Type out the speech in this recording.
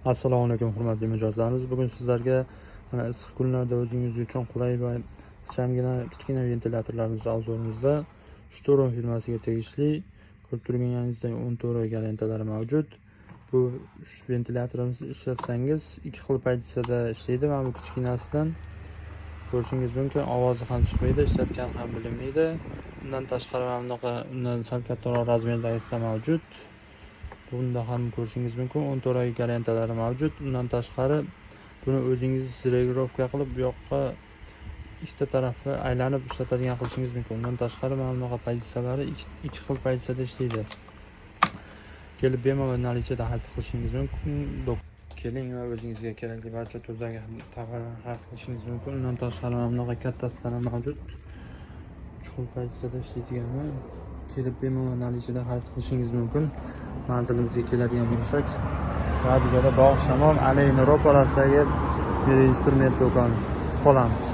Assalomu alaykum hurmatli mijozlarimiz. Bugun sizlarga mana issiq kunlarda o'zingiz uchun qulay va ixchamgina kichkina ventilyatorlarimiz obzorimizda Shtoron firmasiga tegishli ko'rib turganingizdek 10 to'ra lentalar mavjud. Bu ventilyatorimizni ishlatsangiz ikki xil pozitsiyada ishlaydi. Mana bu kichkinasidan ko'rishingiz mumkin, ovozi ham chiqmaydi, ishlatgan ham bilinmaydi. Undan tashqari mana bunaqa undan sal kattaroq razmerdagisi mavjud. Bunda ham ko'rishingiz mumkin 10 to'ra lentalari mavjud. Undan tashqari buni o'zingiz regirovka qilib bu yoqqa ikkita tarafni aylanib ishlatadigan qilishingiz mumkin. Undan tashqari mana bunaqa pozitsiyalari ikki xil pozitsiyada ishlaydi. Kelib bemalol nalichada xarid qilishingiz mumkin. Keling va o'zingizga kerakli barcha turdagi tovarlarni xarid qilishingiz mumkin. Undan tashqari mana bunaqa kattasidan ham mavjud. 3 xil pozitsiyada ishlaydigani kelib bemalol nalichada xarid qilishingiz mumkin. Manzilimizga keladigan bo'lsak, Radugada bog' Shamol alayni ro'parasidagi instrument do'koni kutib qolamiz.